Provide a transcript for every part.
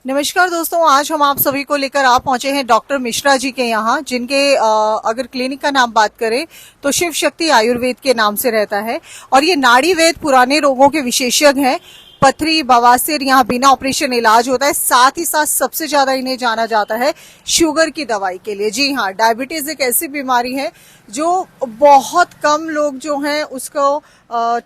नमस्कार दोस्तों, आज हम आप सभी को लेकर आप पहुंचे हैं डॉक्टर मिश्रा जी के यहाँ, जिनके अगर क्लिनिक का नाम बात करें तो शिव शक्ति आयुर्वेद के नाम से रहता है। और ये नाड़ी वेद पुराने रोगों के विशेषज्ञ हैं। पथरी, बवासीर यहाँ बिना ऑपरेशन इलाज होता है। साथ ही साथ सबसे ज्यादा इन्हें जाना जाता है शुगर की दवाई के लिए। जी हाँ, डायबिटीज एक ऐसी बीमारी है जो बहुत कम लोग जो हैं उसको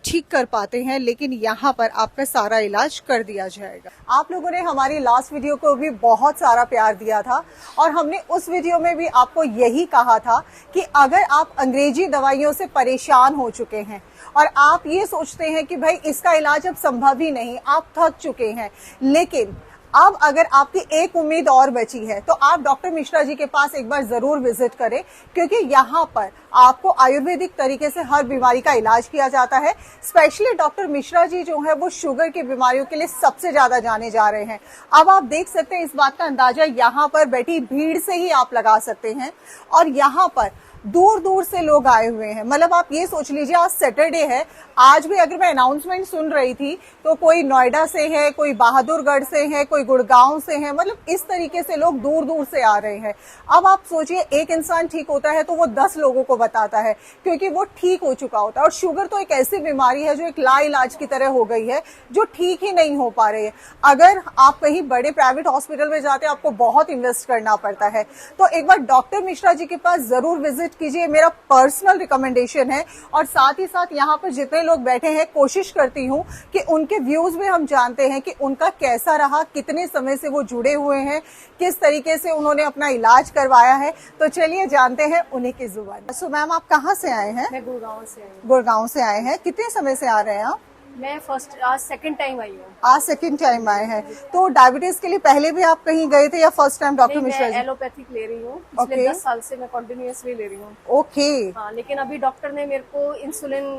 ठीक कर पाते हैं, लेकिन यहाँ पर आपका सारा इलाज कर दिया जाएगा। आप लोगों ने हमारी लास्ट वीडियो को भी बहुत सारा प्यार दिया था और हमने उस वीडियो में भी आपको यही कहा था कि अगर आप अंग्रेजी दवाइयों से परेशान हो चुके हैं और आप ये सोचते हैं कि भाई इसका इलाज अब संभव ही नहीं, आप थक चुके हैं, लेकिन अब अगर आपकी एक उम्मीद और बची है तो आप डॉक्टर मिश्रा जी के पास एक बार जरूर विजिट करें, क्योंकि यहाँ पर आपको आयुर्वेदिक तरीके से हर बीमारी का इलाज किया जाता है। स्पेशली डॉक्टर मिश्रा जी जो है वो शुगर की बीमारियों के लिए सबसे ज्यादा जाने जा रहे हैं। अब आप देख सकते हैं, इस बात का अंदाजा यहाँ पर बैठी भीड़ से ही आप लगा सकते हैं। और यहाँ पर दूर दूर से लोग आए हुए हैं। मतलब आप ये सोच लीजिए, आज सैटरडे है, आज भी अगर मैं अनाउंसमेंट सुन रही थी तो कोई नोएडा से है, कोई बहादुरगढ़ से है, कोई गुड़गांव से है। मतलब इस तरीके से लोग दूर दूर से आ रहे हैं। अब आप सोचिए, एक इंसान ठीक होता है तो वो 10 लोगों को बताता है, क्योंकि वो ठीक हो चुका होता है। और शुगर तो एक ऐसी बीमारी है जो एक लाइलाज की तरह हो गई है, जो ठीक ही नहीं हो पा रही है। अगर आप कहीं बड़े प्राइवेट हॉस्पिटल में जाते हैं, आपको बहुत इन्वेस्ट करना पड़ता है। तो एक बार डॉक्टर मिश्रा जी के पास जरूर विजिट कीजिए, मेरा पर्सनल रिकमेंडेशन है। और साथ ही साथ यहाँ पर जितने लोग बैठे हैं, कोशिश करती हूँ कि उनके व्यूज में हम जानते हैं कि उनका कैसा रहा, कितने समय से वो जुड़े हुए हैं, किस तरीके से उन्होंने अपना इलाज करवाया है। तो चलिए जानते हैं उन्हीं की जुबान। सो मैम, आप कहाँ से आए हैं? मैं गुड़गांव से आई हूँ। गुड़गांव से आए हैं। कितने समय से आ रहे हैं आप? मैं आज सेकंड टाइम आई हूँ। आज सेकंड टाइम आए हैं। तो डायबिटीज के लिए पहले भी आप कहीं गए थे या first time doctor Mishra ji? मैं एलोपैथिक ले रही हूँ, पिछले 10 साल से मैं कंटिन्यूअसली ले रही हूँ। ओके। हाँ, लेकिन अभी डॉक्टर ने मेरे को इंसुलिन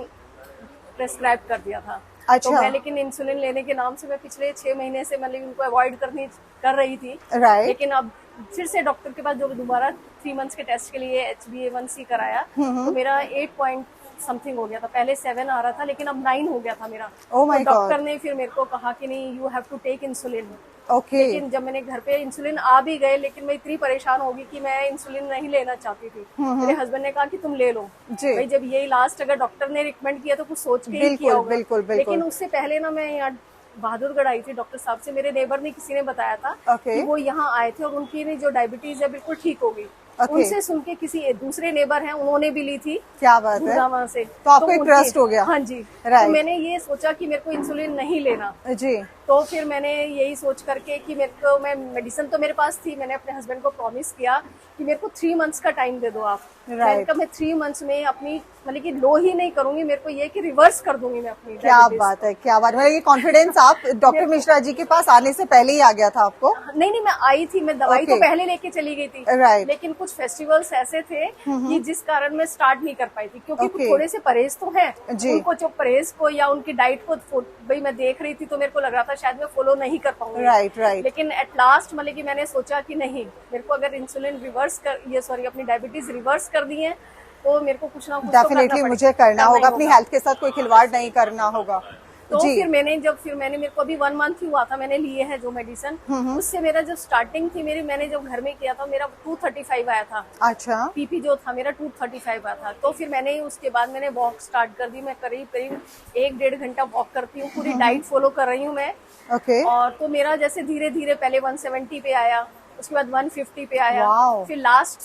प्रेस्क्राइब कर दिया था। अच्छा। तो मैं लेकिन इंसुलिन लेने के नाम से मैं पिछले 6 महीने से मतलब उनको अवॉइड कर रही थी। राइट। लेकिन अब फिर से डॉक्टर के पास जो दोबारा 3 मंथ्स के टेस्ट के लिए HbA1c कराया, तो मेरा 8 पॉइंट समथिंग हो गया था। पहले 7 आ रहा था, लेकिन अब 9 हो गया था मेरा। Oh my तो डॉक्टर God. ने फिर मेरे को कहा कि नहीं, you have to take insulin. Okay. लेकिन जब मैंने घर पे इंसुलिन आ भी गए, लेकिन मैं इतनी परेशान होगी कि मैं इंसुलिन नहीं लेना चाहती थी। मेरे हस्बैंड ने कहा कि तुम ले लो जी। भाई, जब ये लास्ट अगर डॉक्टर ने रिकमेंड किया तो कुछ सोच के ही किया होगा। बिल्कुल बिल्कुल। लेकिन उससे पहले ना मैं यहाँ बहादुरगढ़ आई थी डॉक्टर साहब से। मेरे नेबर ने किसी ने बताया था कि वो यहाँ आए थे और उनकी जो डायबिटीज है बिल्कुल ठीक हो गई। उनसे सुन के किसी दूसरे नेबर हैं, उन्होंने भी ली थी। क्या बात है। वहां से तो आपको एक ट्रस्ट हो गया। हाँ जी। तो मैंने ये सोचा कि मेरे को इंसुलिन नहीं लेना जी। तो फिर मैंने यही सोच करके कि मैं मेडिसिन तो मेरे पास थी, मैंने अपने हस्बैंड को प्रॉमिस किया कि मेरे को 3 मंथ्स का टाइम दे दो आप। मैं 3 मंथ्स में अपनी मतलब कि लो ही नहीं करूंगी, मेरे को ये कि रिवर्स कर दूंगी मैं अपनी। क्या बात है, क्या बात है। ये कॉन्फिडेंस आप डॉक्टर मिश्रा जी के पास आने से पहले ही आ गया था आपको? नहीं, मैं आई थी, मैं दवाई तो पहले लेके चली गई थी। राइट। लेकिन कुछ फेस्टिवल्स ऐसे थे कि जिस कारण मैं स्टार्ट नहीं कर पाई थी, क्योंकि थोड़े से परहेज तो है उनको, जो परहेज को या उनकी डाइट को भाई मैं देख रही थी तो मेरे को लग रहा था शायद मैं फॉलो नहीं कर पाऊंगी। Right right. लेकिन एट लास्ट मतलब कि मैंने सोचा कि नहीं, मेरे को अगर इंसुलिन अपनी डायबिटीज रिवर्स कर दी है तो मेरे को कुछ ना कुछ डेफिनेटली मुझे करना होगा। अपनी हेल्थ के साथ कोई खिलवाड़ नहीं करना होगा। तो फिर मैंने मेरे को अभी 1 मंथ ही हुआ था, मैंने लिए है जो मेडिसिन, उससे मेरा जो स्टार्टिंग थी मैंने जब घर में किया था मेरा 235 आया था। अच्छा। पीपी जो था मेरा 235 आया था। तो फिर मैंने उसके बाद मैंने वॉक स्टार्ट कर दी। मैं करीब 1-1.5 घंटा वॉक करती हूँ, पूरी डाइट फॉलो कर रही हूँ मैं। ओके। और तो मेरा जैसे धीरे धीरे पहले 170 पे आया, उसके बाद 150 पे आया, फिर लास्ट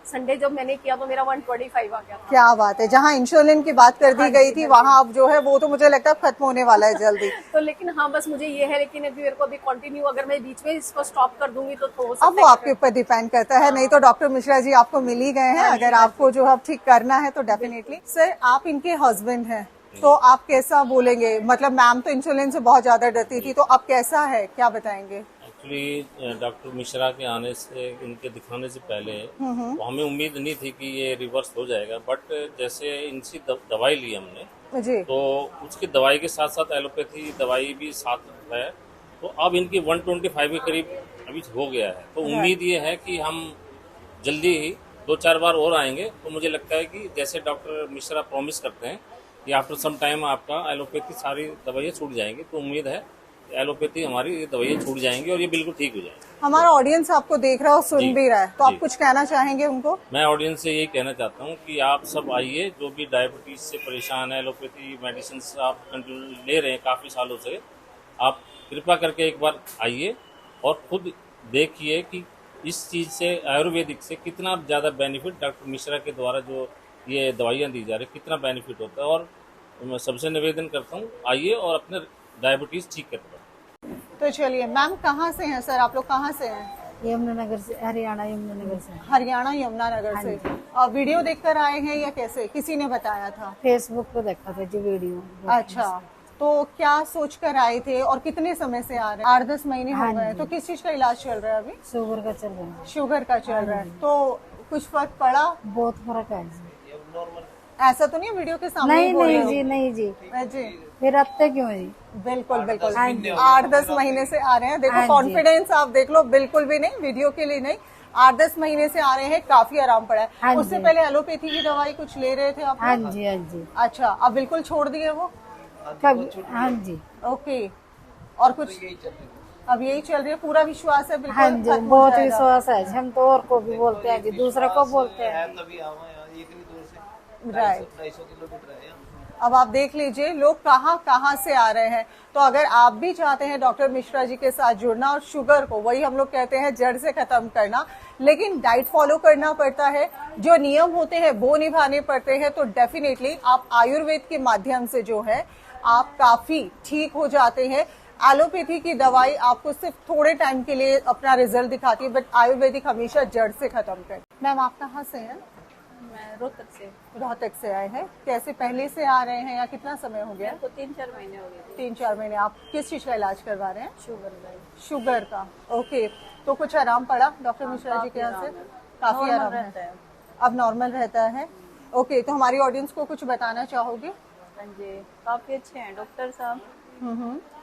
संडे जब मैंने किया तो मेरा 125 आ गया था। क्या बात है। जहाँ इंसुलिन की बात कर दी गई थी, वहाँ अब जो है वो तो मुझे लगता है खत्म होने वाला है जल्दी। तो लेकिन हाँ, बस मुझे ये है, लेकिन अभी मेरे को अभी कंटिन्यू अगर मैं बीच में इसको स्टॉप कर दूंगी तो हो सकता है। अब वो आपके ऊपर डिपेंड करता है। नहीं तो डॉक्टर मिश्रा जी आपको मिल ही गए हैं। अगर आपको जो अब ठीक करना है तो डेफिनेटली। सर, आप इनके हस्बैंड हैं, तो आप कैसा बोलेंगे? मतलब मैम तो इंसुलिन से बहुत ज्यादा डरती थी, तो अब कैसा है, क्या बताएंगे? एक्चुअली डॉक्टर मिश्रा के आने से, इनके दिखाने से पहले तो हमें उम्मीद नहीं थी कि ये रिवर्स हो जाएगा। बट जैसे इनसी दवाई ली हमने जी, तो उसकी दवाई के साथ साथ एलोपैथी दवाई भी साथ है, तो अब इनकी 125 के करीब अभी हो गया है। तो उम्मीद ये है कि हम जल्दी ही 2-4 बार और आएंगे। तो मुझे लगता है कि जैसे डॉक्टर मिश्रा प्रॉमिस करते हैं कि आफ्टर सम टाइम आपका एलोपैथी सारी दवाइयाँ छूट जाएंगी, तो उम्मीद है एलोपैथी हमारी ये दवाइयाँ छूट जाएंगी और ये बिल्कुल ठीक हो जाएंगी। हमारा ऑडियंस आपको देख रहा है और सुन जी, भी रहा है, तो आप जी। कुछ कहना चाहेंगे उनको? मैं ऑडियंस से यही कहना चाहता हूँ कि आप सब आइए, जो भी डायबिटीज से परेशान है, एलोपैथी मेडिसिन आप कंटिन्यू ले रहे हैं काफ़ी सालों से, आप कृपा करके एक बार आइए और खुद देखिए कि इस चीज़ से, आयुर्वेदिक से कितना ज़्यादा बेनिफिट डॉक्टर मिश्रा के द्वारा जो ये दवाइयाँ दी जा रही, कितना बेनिफिट होता है। और मैं सबसे निवेदन करता हूँ, आइए और अपने डायबिटीज़ ठीक करवाइए। तो चलिए मैम, कहाँ से हैं सर? आप लोग कहाँ से हैं? यमुनानगर से, हरियाणा यमुनानगर से। हरियाणा यमुनानगर से। वीडियो देखकर आए हैं या कैसे, किसी ने बताया था? फेसबुक पे देखा था जी वीडियो। अच्छा, तो क्या सोच कर आए थे और कितने समय से आ रहे हैं? 8-10 महीने हो गए। तो किस चीज का इलाज चल रहा है अभी? शुगर का चल रहा है। शुगर का चल रहा है। तो कुछ फर्क पड़ा? बहुत फर्क है जी। ऐसा तो नहीं वीडियो के सामने नहीं ही बोल रहे नहीं हो? जी, नहीं जी। जी फिर आते क्यों जी? बिल्कुल बिल्कुल, हाँ जी। 8-10 महीने से आ रहे हैं। देखो हाँ जी। कॉन्फिडेंस आप देख लो, बिल्कुल भी नहीं वीडियो के लिए नहीं, 8-10 महीने से आ रहे हैं, काफी आराम पड़ा है। हाँ उससे जी। पहले एलोपैथी की दवाई कुछ ले रहे थे आप? हाँ जी, हाँ जी। अच्छा, अब बिल्कुल छोड़ दिए वो? कब? हाँ जी, ओके, और कुछ अब यही चल रही है? पूरा विश्वास है बिल्कुल हाँ जी, खत्म हो बहुत जाएगा? विश्वास है। हम तो और को भी बोलते हैं जी, दूसरे को बोलते हैं। तभी आवा यार, इतनी दूर से राइट। 250 किलोमीटर है यहाँ। अब आप देख लीजिए लोग कहाँ कहाँ से आ रहे हैं। तो अगर आप भी चाहते हैं डॉक्टर मिश्रा जी के साथ जुड़ना और शुगर को, वही हम लोग कहते हैं, जड़ से खत्म करना, लेकिन डाइट फॉलो करना पड़ता है, जो नियम होते हैं वो निभाने पड़ते हैं, तो डेफिनेटली आप आयुर्वेद के माध्यम से जो है आप काफी ठीक हो जाते हैं। एलोपैथी की दवाई आपको सिर्फ थोड़े टाइम के लिए अपना रिजल्ट दिखाती है, बट आयुर्वेदिक हमेशा जड़ से खत्म कर। मैम आप कहाँ से हैं? मैं रोहतक से। रोहतक से आए हैं। कैसे, पहले से आ रहे हैं या कितना समय हो गया? मेरे को 3-4 महीने हो गए। 3-4 महीने। आप किस चीज का इलाज करवा रहे हैं? शुगर का। शुगर का। ओके, तो कुछ आराम पड़ा डॉक्टर मिश्रा जी के यहाँ से? काफी नॉर्मल आराम रहता है, है। अब नॉर्मल रहता है। ओके, तो हमारी ऑडियंस को कुछ बताना चाहोगे? हाँ जी, काफी अच्छे हैं डॉक्टर साहब,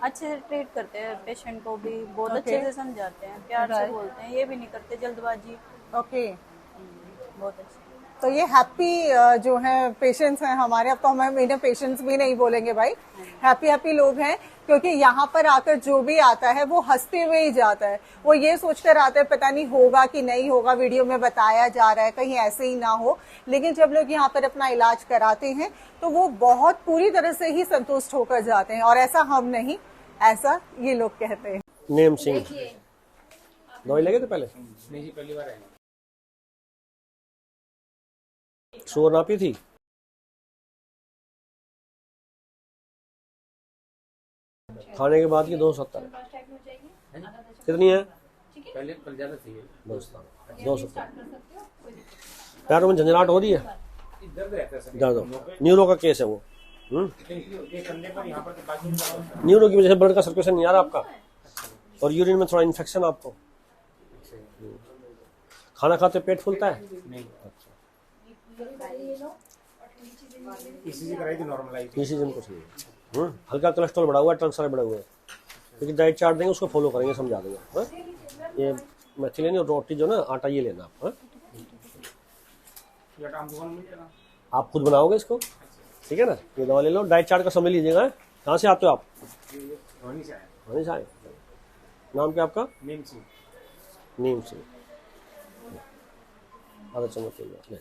अच्छे से ट्रीट करते हैं पेशेंट को भी, बहुत अच्छे से समझाते हैं, प्यार से Right. बोलते हैं, ये भी नहीं करते जल्दबाजी। ओके, बहुत अच्छे। तो ये हैप्पी जो है पेशेंट्स हैं हमारे। अब तो हम इन्हें पेशेंट्स भी नहीं बोलेंगे भाई, हैप्पी लोग हैं, क्योंकि यहाँ पर आकर जो भी आता है वो हंसते हुए ही जाता है। वो ये सोचकर आता है पता नहीं होगा कि नहीं होगा, वीडियो में बताया जा रहा है कहीं ऐसे ही ना हो, लेकिन जब लोग यहाँ पर अपना इलाज कराते हैं तो वो बहुत पूरी तरह से ही संतुष्ट होकर जाते हैं। और ऐसा हम नहीं, ऐसा ये लोग कहते हैं। नेम सिंह। दवाई लगे थे पहले? नहीं, पहली बार आए। शुगर नापी थी? खाने के बाद की 270 कितनी है? पहले ज्यादा थी। 270। पैरों में झंझनाहट हो रही है? दर्द रहता है सर। दर्द, न्यूरो का केस है वो। ये करने पर यहाँ पर तो बाकी न्यूरो की वजह से ब्लड का सर्कुलेशन नहीं आ रहा आपका, और यूरिन में थोड़ा इन्फेक्शन आपको। खाना खाते पेट फूलता है? नहीं। ईसीजी कराई थी, नॉर्मल आई थी। ईसीजी में कुछ नहीं है। हल्का कोलेस्ट्रॉल बढ़ा हुआ है, ट्रांसफर बढ़ा हुआ है, लेकिन डाइट चार्ट देंगे उसको फॉलो करेंगे, समझा देंगे। हाँ? ये मेथी लेनी और रोटी जो ना आटा ये लेना आप। हाँ? आप खुद बनाओगे इसको, ठीक है ना? ये दवा ले लो, डाइट चार्ट का समझ लीजिएगा। कहाँ से आते हो आप? धोनी से आया। वहीं से आए। नाम क्या आपका? नीम सिंह। नीम सिंह। आधा चम्मच ले लो।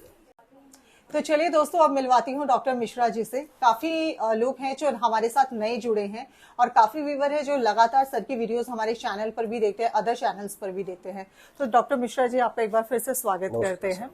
तो चलिए दोस्तों, अब मिलवाती हूँ डॉक्टर मिश्रा जी से। काफी लोग हैं जो हमारे साथ नए जुड़े हैं और काफी व्यूवर है जो लगातार सर की वीडियोस हमारे चैनल पर भी देखते हैं, अदर चैनल्स पर भी देखते हैं। तो डॉक्टर मिश्रा जी, आपका एक बार फिर से स्वागत करते हैं।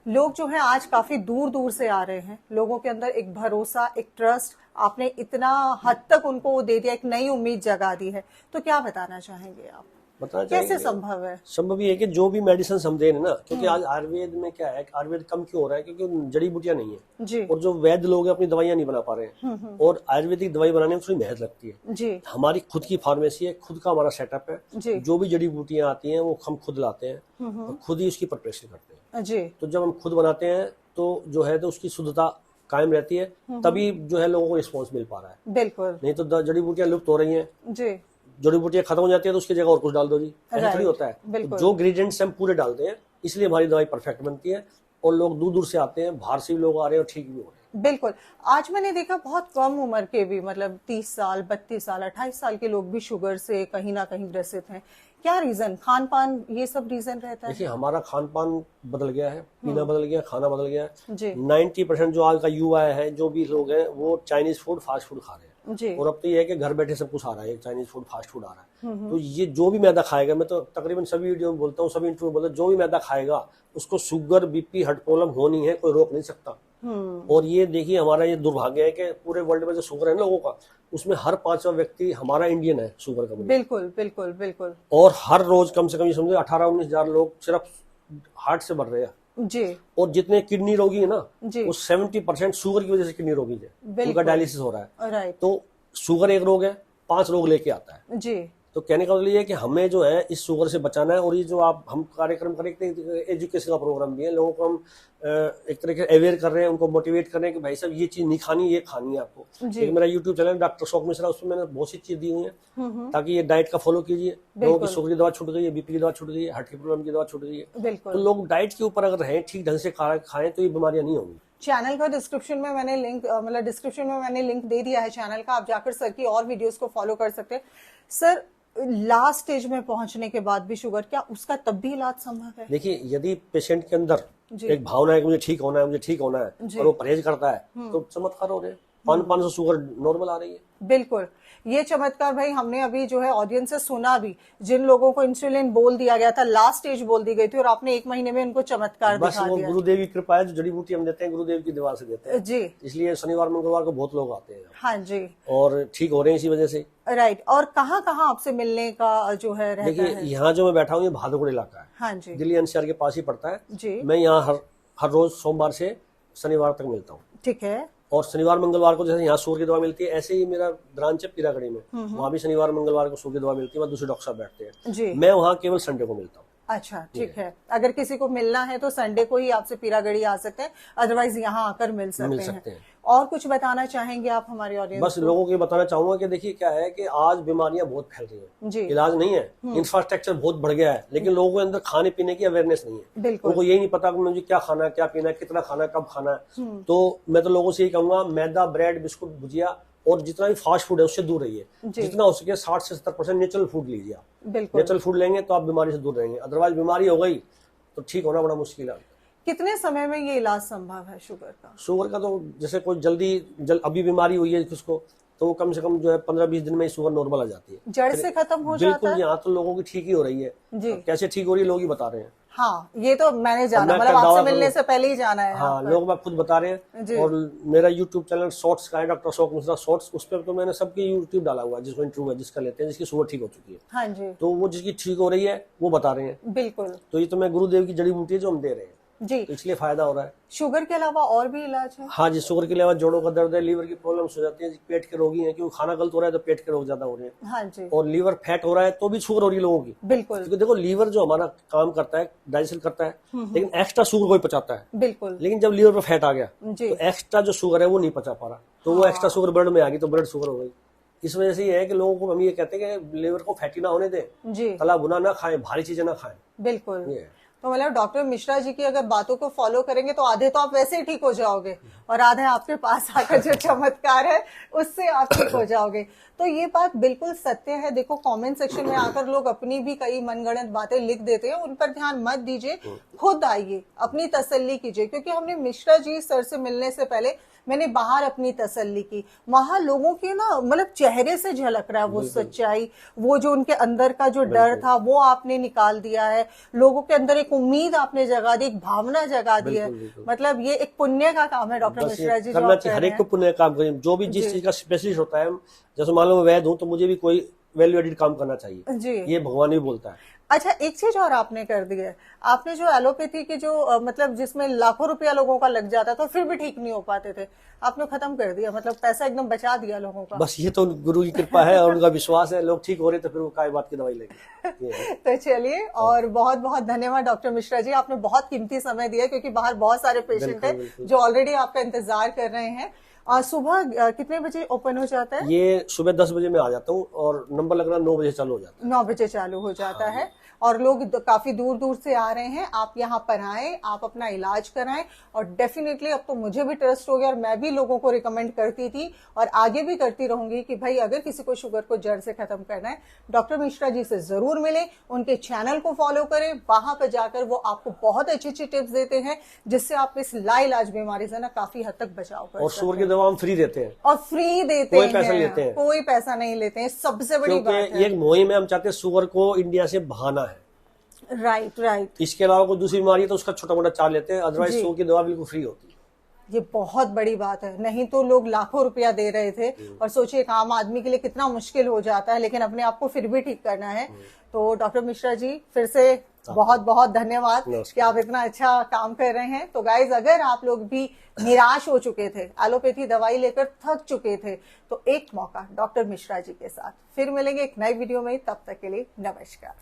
लोग जो है आज काफी दूर दूर से आ रहे हैं, लोगों के अंदर एक भरोसा, एक ट्रस्ट आपने इतना हद तक उनको दे दिया, एक नई उम्मीद जगा दी है। तो क्या बताना चाहेंगे आप, बताना कैसे चाहिए। संभव है? संभव ये है कि जो भी मेडिसिन हम दे रहे हैं ना, क्योंकि आज आयुर्वेद में क्या है, आयुर्वेद कम क्यों हो रहा है? क्योंकि जड़ी बूटियां नहीं है जी और जो वैद्य लोग हैं अपनी दवाइयां नहीं बना पा रहे हैं, और आयुर्वेदिक दवाई बनाने में थोड़ी मेहनत लगती है। जी हमारी खुद की फार्मेसी है, खुद का हमारा सेटअप है, जी जो भी जड़ी बूटियां आती हैं वो हम खुद लाते हैं और खुद ही उसकी प्रिपरेशन करते हैं। जी तो जब हम खुद बनाते हैं तो जो है तो उसकी शुद्धता कायम रहती है, तभी जो है लोगों को रिस्पॉन्स मिल पा रहा है। बिल्कुल। नहीं तो जड़ी बूटियां लुप्त हो रही हैं, जी जड़ी बूटियां खत्म हो जाती है तो उसकी जगह और कुछ डाल दो जी, ऐसा थोड़ी होता है। बिल्कुल। जो इंग्रेडिएंट्स हम पूरे डालते हैं, इसलिए हमारी दवाई परफेक्ट बनती है। और लोग दूर दूर से आते हैं, बाहर से भी लोग आ रहे हैं और ठीक भी हो रहे हैं। बिल्कुल। आज मैंने देखा बहुत कम उम्र के भी, मतलब 30 साल, 32 साल, 28 साल के लोग भी शुगर से कहीं ना कहीं ग्रसित हैं। क्या रीजन, खान पान, ये सब रीजन रहता है? देखिए, हमारा खान पान बदल गया है, पीना बदल गया, खाना बदल गया है। जी 90% जो आज का युवा है, जो भी लोग हैं, वो चाइनीज फूड, फास्ट फूड खा रहे हैं। जी और अब तो ये है कि घर बैठे सब कुछ आ रहा है, चाइनीज फूड, फास्ट फूड आ रहा है। तो ये जो भी मैदा खाएगा, मैं तो तकरीबन सभी वीडियो में बोलता हूँ, सभी इंटरव्यू में बोलता हूँ, जो भी मैदा खाएगा उसको शुगर, बीपी, हार्ट प्रॉब्लम होनी है, कोई रोक नहीं सकता। और ये देखिए, हमारा ये दुर्भाग्य है कि पूरे वर्ल्ड में जो शुगर है ना लोगों का, उसमें हर 5वां व्यक्ति हमारा इंडियन है शुगर का मरीज। बिल्कुल बिल्कुल बिल्कुल। और हर रोज कम से कम ये समझो 18-19 हजार लोग सिर्फ हार्ट से मर रहे हैं। जी और जितने किडनी रोगी है ना, जी वो 70% शुगर की वजह से किडनी रोगी है, बिल्कुल। उनका डायलिसिस हो रहा है। राइट। तो शुगर एक रोग है, 5 रोग लेके आता है। जी तो कहने का मतलब ये है कि हमें जो है इस शुगर से बचाना है। और ये जो हम कार्यक्रम कर रहे हैं, एजुकेशन का प्रोग्राम भी है, लोगों को हम एक तरह से अवेयर कर रहे हैं, उनको मोटिवेट कर रहे हैं कि भाई साहब ये चीज नहीं खानी, ये खानी है आपको। एक मेरा यूट्यूब चैनल डॉक्टर शौक मिश्रा, उसमें मैंने बहुत सी चीज दी हुई है ताकि ये डाइट का फॉलो कीजिए। लोगों की शुगर की दवा छूट गई है, बीपी की दवा छूट गई है, हार्ट की प्रॉब्लम की दवा छूट गई है। बिल्कुल। तो लोग डाइट के ऊपर अगर रहें, ठीक ढंग से खाएं, तो ये बीमारियां नहीं होंगी। चैनल का डिस्क्रिप्शन में मैंने लिंक, मतलब डिस्क्रिप्शन में मैंने लिंक दे दिया है चैनल का, आप जाकर सर की और वीडियोस को फॉलो कर सकते हैं। सर, लास्ट स्टेज में पहुंचने के बाद भी शुगर, क्या उसका तब भी इलाज संभव है? देखिए, यदि पेशेंट के अंदर जी। एक भावना है कि मुझे ठीक होना है, मुझे ठीक होना है, जी। और वो परहेज करता है, तो चमत्कार हो रहे हैं। 500 शुगर नॉर्मल आ रही है। बिल्कुल। ये चमत्कार भाई हमने अभी जो है ऑडियंस से सुना भी, जिन लोगों को इंसुलिन बोल दिया गया था, लास्ट स्टेज बोल दी गई थी, और आपने 1 महीने में उनको चमत्कार बस दिखा वो दिया। गुरुदेव की कृपा है, जो जड़ी बूटी हम देते हैं गुरुदेव की दवा से देते हैं। जी इसलिए शनिवार मंगलवार को बहुत लोग आते हैं हाँ जी। और ठीक हो रहे हैं इसी वजह से। राइट। और कहाँ कहाँ आपसे मिलने का जो है रहता देखिए, है? यहाँ जो मैं बैठा हूँ, ये भादुगुड़ इलाका है, हाँ जी दिल्ली एनसीआर के पास ही पड़ता है। जी। मैं यहाँ हर रोज सोमवार से शनिवार तक मिलता हूँ। ठीक है। और शनिवार मंगलवार को जैसे यहाँ सूर की दवा मिलती है, ऐसे ही मेरा ब्रांच है पीरागढ़ी में, वहाँ भी शनिवार मंगलवार को सूर की दवा मिलती है, वहाँ दूसरे डॉक्टर साहब बैठते हैं। जी। मैं वहाँ केवल संडे को मिलता हूँ। अच्छा ठीक है। अगर किसी को मिलना है तो संडे को ही आपसे पीरागढ़ी आ सकते हैं, अदरवाइज यहाँ आकर मिल सकते हैं। और कुछ बताना चाहेंगे आप हमारी ऑडियंस बस लोगों को ये बताना चाहूंगा कि देखिए क्या है कि आज बीमारियां बहुत फैल रही हैं, जी। इलाज नहीं है, इंफ्रास्ट्रक्चर बहुत बढ़ गया है, लेकिन लोगों के अंदर खाने पीने की अवेयरनेस नहीं है। बिल्कुल। उनको यही नहीं पता कि मुझे क्या खाना है, क्या पीना है, कितना खाना है, कब खाना है। तो मैं तो लोगों से यही कहूंगा, मैदा, ब्रेड, बिस्कुट, भुजिया और जितना भी फास्ट फूड है उससे दूर रहिए। जितना हो सके 60 से 70% नेचुरल फूड लीजिए आप। बिल्कुल। नेचुरल फूड लेंगे तो आप बीमारी से दूर रहेंगे, अदरवाइज बीमारी हो गई तो ठीक होना बड़ा मुश्किल है। कितने समय में ये इलाज संभव है शुगर का? शुगर का तो जैसे कोई जल्दी अभी बीमारी हुई है किसको, तो वो कम से कम जो है 15-20 दिन में ही शुगर नॉर्मल आ जाती है, जड़ से खत्म हो जाता बिल्कुल। है? यहाँ तो लोगों की ठीक ही हो रही है जी। अब कैसे ठीक हो रही है लोग ही बता रहे हैं। हाँ, ये तो मैंने जाना, मैं मतलब दावा आपसे करूं- मिलने से पहले ही जाना है। हाँ, लोग बात खुद बता रहे जी। हैं। और मेरा यूट्यूब चैनल शॉर्ट्स का है, डॉक्टर शौक मिश्रा शॉर्ट्स, उस पर तो मैंने सबकी यूट्यूब डाला हुआ है, जिसको इंटरव्यू है, जिसका लेते हैं, जिसकी शुगर ठीक हो चुकी है, हाँ जी तो वो जिसकी ठीक हो रही है वो बता रहे हैं। बिल्कुल। तो ये तो मैं गुरुदेव की जड़ी बूटी है जो हम दे रहे हैं, जी। तो इसलिए फायदा हो रहा है। शुगर के अलावा और भी इलाज है? हाँ जी, शुगर के अलावा जोड़ों का दर्द है, लीवर की प्रॉब्लम्स हो जाती है, पेट के रोगी हैं, क्योंकि खाना गलत हो रहा है तो पेट के रोग ज्यादा हो रहे हैं। हाँ जी और लीवर फैट हो रहा है तो भी शुगर हो रही है लोगों की। बिल्कुल क्योंकि देखो, लीवर जो हमारा काम करता है, डाइजेशन करता है, लेकिन एक्स्ट्रा शुगर कोई पचाता है। बिल्कुल। लेकिन जब लीवर पर फैट आ गया जी। तो एक्स्ट्रा जो शुगर है वो नहीं पचा पा रहा, तो वो एक्स्ट्रा शुगर ब्लड में आ गई तो ब्लड शुगर हो गई। इस वजह से ये है कि लोगों को हम ये कहते हैं कि लीवर को फैटी ना होने दें, जी तला भुना ना खाएं, भारी चीजें ना खाएं। बिल्कुल। ये है। तो मतलब डॉक्टर मिश्रा जी की अगर बातों को फॉलो करेंगे तो आधे तो आप वैसे ही ठीक हो जाओगे, और आधे आपके पास आकर जो चमत्कार है उससे आप ठीक हो जाओगे। तो ये बात बिल्कुल सत्य है। देखो, कमेंट सेक्शन में आकर लोग अपनी भी कई मनगढ़ंत बातें लिख देते हैं, उन पर ध्यान मत दीजिए, खुद आइए, अपनी तसल्ली कीजिए। क्योंकि हमने मिश्रा जी सर से मिलने से पहले मैंने बाहर अपनी तसल्ली की, वहां लोगों के ना मतलब चेहरे से झलक रहा है वो सच्चाई, वो जो उनके अंदर का जो डर था वो आपने निकाल दिया है, लोगों के अंदर एक उम्मीद आपने जगा दी, एक भावना जगा दी है। मतलब ये एक पुण्य का काम है डॉक्टर मिश्रा जी, जो करना आप चाहिए, कह हर रहे एक को हैं। पुण्य काम करें। जो भी जिस चीज का स्पेशलिस्ट होता है, जैसे मान लो मैं वैद हूँ तो मुझे भी कोई वैल्यू एडिड काम करना चाहिए, जी। ये भगवान भी बोलता है। अच्छा, एक चीज और आपने कर दी है, आपने जो एलोपैथी के जो मतलब जिसमें लाखों रुपया लोगों का लग जाता था फिर भी ठीक नहीं हो पाते थे, आपने खत्म कर दिया, मतलब पैसा एकदम बचा दिया लोगों का। बस ये तो गुरु की कृपा है और उनका विश्वास है, लोग ठीक हो रहे तो फिर वो काय बात की दवाई लेंगे। तो चलिए, और बहुत बहुत धन्यवाद डॉक्टर मिश्रा जी, आपने बहुत कीमती समय दिया, क्योंकि बाहर बहुत सारे पेशेंट हैं जो ऑलरेडी आपका इंतजार कर रहे हैं। और सुबह कितने बजे ओपन हो जाता है? ये सुबह 10 बजे में आ जाता हूँ और नंबर लगना 9 बजे चालू हो जाता है। 9 बजे चालू हो जाता है। और लोग काफी दूर दूर से आ रहे हैं। आप यहाँ पर आए, आप अपना इलाज कराएं और डेफिनेटली अब तो मुझे भी ट्रस्ट हो गया और मैं भी लोगों को रिकमेंड करती थी और आगे भी करती रहूंगी कि भाई अगर किसी को शुगर को जड़ से खत्म करना है, डॉक्टर मिश्रा जी से जरूर मिले, उनके चैनल को फॉलो करें। वहां पर जाकर वो आपको बहुत अच्छी अच्छी टिप्स देते हैं जिससे आप इस लाइलाज बीमारी से ना काफी हद तक बचाव कर और सकते शुगर हैं। की दवा हम फ्री देते हैं, और फ्री देते कोई हैं, पैसा नहीं लेते हैं। कोई पैसा नहीं लेते हैं, सबसे बड़ी बात क्योंकि है। ये मुहिम है, हम चाहते हैं शुगर को इंडिया से भगाना है। राइट राइट, इसके अलावा कोई दूसरी बीमारी है तो उसका छोटा मोटा चार्ज लेते हैं, अदरवाइज जी। शुगर की दवा बिल्कुल फ्री होती है। ये बहुत बड़ी बात है, नहीं तो लोग लाखों रुपया दे रहे थे और सोचिए एक आम आदमी के लिए कितना मुश्किल हो जाता है, लेकिन अपने आप को फिर भी ठीक करना है। तो डॉक्टर मिश्रा जी फिर से बहुत बहुत धन्यवाद कि आप इतना अच्छा काम कर रहे हैं। तो गाइज, अगर आप लोग भी निराश हो चुके थे, एलोपैथी दवाई लेकर थक चुके थे, तो एक मौका डॉक्टर मिश्रा जी के साथ। फिर मिलेंगे एक नई वीडियो में, तब तक के लिए नमस्कार।